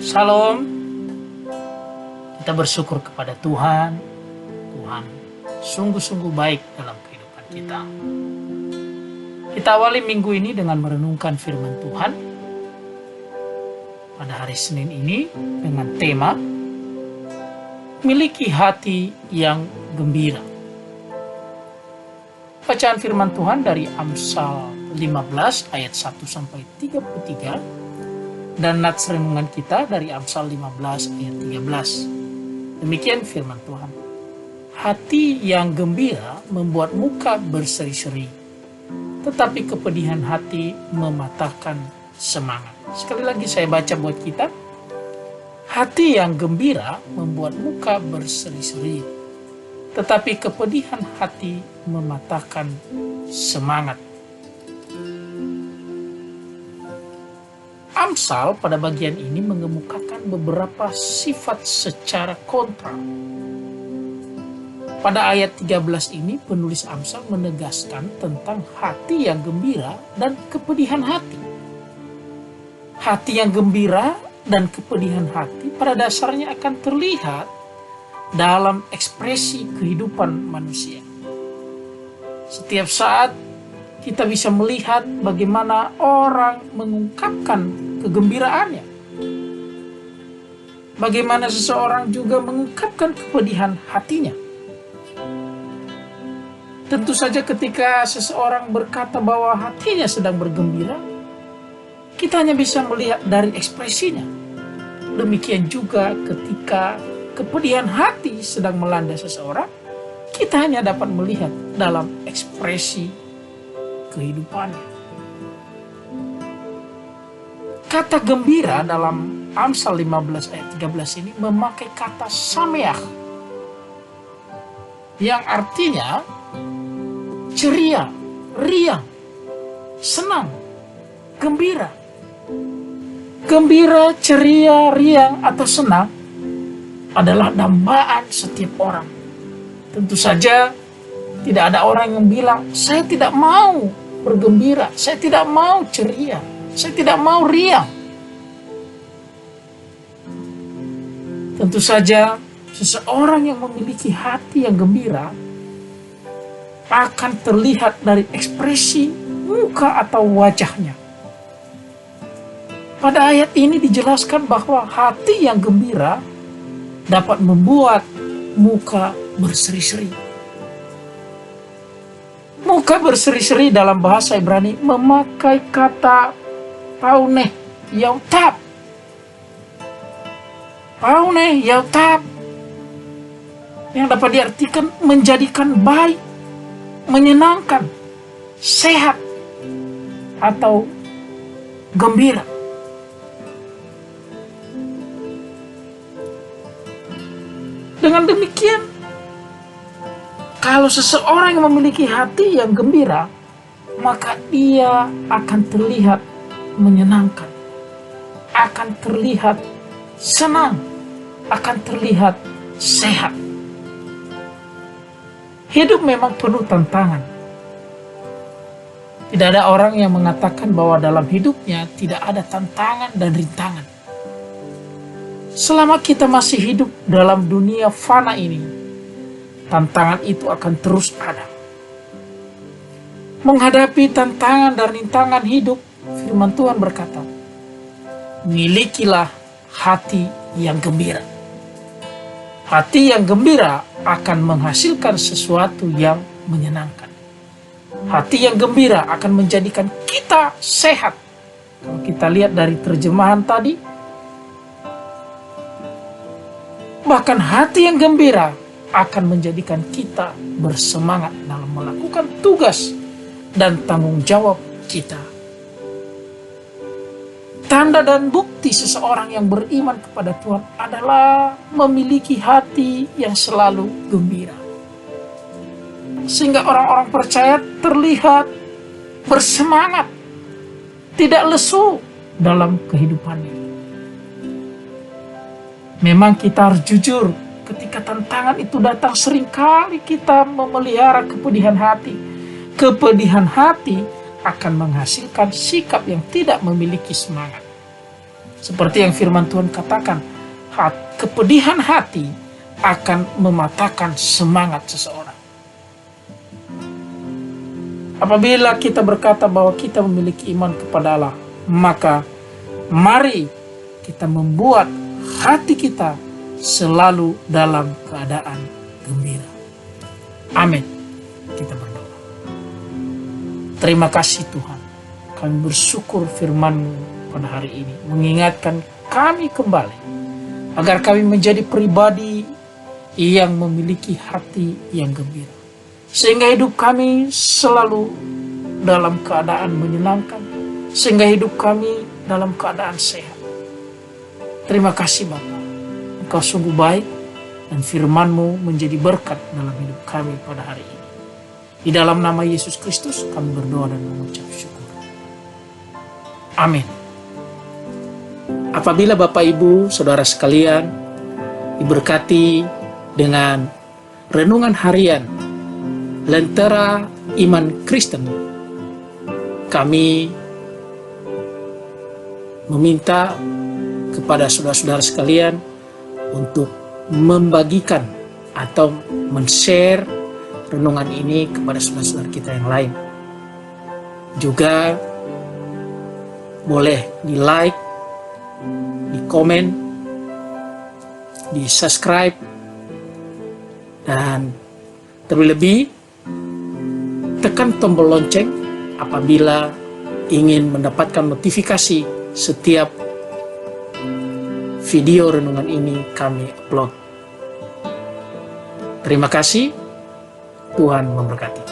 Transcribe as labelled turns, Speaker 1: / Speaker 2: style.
Speaker 1: Shalom, kita bersyukur kepada Tuhan. Tuhan sungguh-sungguh baik dalam kehidupan kita. Kita awali minggu ini dengan merenungkan firman Tuhan pada hari Senin ini dengan tema miliki hati yang gembira. Bacaan firman Tuhan dari Amsal 15 ayat 1 sampai 33 dan nats renungan kita dari Amsal 15 ayat 13. Demikian firman Tuhan. Hati yang gembira membuat muka berseri-seri, tetapi kepedihan hati mematahkan semangat. Sekali lagi saya baca buat kita. Hati yang gembira membuat muka berseri-seri, tetapi kepedihan hati mematahkan semangat. Amsal pada bagian ini mengemukakan beberapa sifat secara kontra. Pada ayat 13 ini penulis Amsal menegaskan tentang hati yang gembira dan kepedihan hati. Hati yang gembira dan kepedihan hati pada dasarnya akan terlihat dalam ekspresi kehidupan manusia. Setiap saat kita bisa melihat bagaimana orang mengungkapkan kegembiraannya. Bagaimana seseorang juga mengungkapkan kepedihan hatinya. Tentu saja ketika seseorang berkata bahwa hatinya sedang bergembira, kita hanya bisa melihat dari ekspresinya. Demikian juga ketika kepedihan hati sedang melanda seseorang, kita hanya dapat melihat dalam ekspresi kehidupannya. Kata gembira dalam Amsal 15 ayat 13 ini memakai kata sameach yang artinya ceria, riang, senang, gembira. Gembira, ceria, riang atau senang adalah dambaan setiap orang. Tentu saja tidak ada orang yang bilang, saya tidak mau bergembira, saya tidak mau ceria, saya tidak mau riang. Tentu saja seseorang yang memiliki hati yang gembira akan terlihat dari ekspresi muka atau wajahnya. Pada ayat ini dijelaskan bahwa hati yang gembira dapat membuat muka berseri-seri. Muka berseri-seri dalam bahasa Ibrani memakai kata pauneh yautab. Pauneh yautab yang dapat diartikan menjadikan baik, menyenangkan, sehat, atau gembira. Dengan demikian, kalau seseorang yang memiliki hati yang gembira, maka ia akan terlihat menyenangkan, akan terlihat senang, akan terlihat sehat. Hidup memang penuh tantangan. Tidak ada orang yang mengatakan bahwa dalam hidupnya tidak ada tantangan dan rintangan. Selama kita masih hidup dalam dunia fana ini, tantangan itu akan terus ada. Menghadapi tantangan dan rintangan hidup, firman Tuhan berkata, milikilah hati yang gembira. Hati yang gembira akan menghasilkan sesuatu yang menyenangkan. Hati yang gembira akan menjadikan kita sehat. Kalau kita lihat dari terjemahan tadi, bahkan hati yang gembira akan menjadikan kita bersemangat dalam melakukan tugas dan tanggung jawab kita. Tanda dan bukti seseorang yang beriman kepada Tuhan adalah memiliki hati yang selalu gembira. Sehingga orang-orang percaya terlihat bersemangat, tidak lesu dalam kehidupannya. Memang kita harus jujur, ketika tantangan itu datang seringkali kita memelihara kepedihan hati. Kepedihan hati akan menghasilkan sikap yang tidak memiliki semangat. Seperti yang firman Tuhan katakan, kepedihan hati akan mematahkan semangat seseorang. Apabila kita berkata bahwa kita memiliki iman kepada Allah, maka mari kita membuat hati kita selalu dalam keadaan gembira. Amin. Kita berdoa. Terima kasih Tuhan. Kami bersyukur firman-Mu pada hari ini mengingatkan kami kembali agar kami menjadi pribadi yang memiliki hati yang gembira, sehingga hidup kami selalu dalam keadaan menyenangkan, sehingga hidup kami dalam keadaan sehat. Terima kasih Bapa, Engkau sungguh baik dan firman-Mu menjadi berkat dalam hidup kami pada hari ini. Di dalam nama Yesus Kristus kami berdoa dan mengucap syukur. Amin. Apabila Bapak Ibu Saudara sekalian diberkati dengan renungan harian Lentera Iman Kristen, kami meminta kepada saudara-saudara sekalian untuk membagikan atau men-share renungan ini kepada saudara-saudara kita yang lain. Juga boleh di like, di komen, di subscribe, dan terlebih tekan tombol lonceng apabila ingin mendapatkan notifikasi setiap video renungan ini kami upload. Terima kasih, Tuhan memberkati.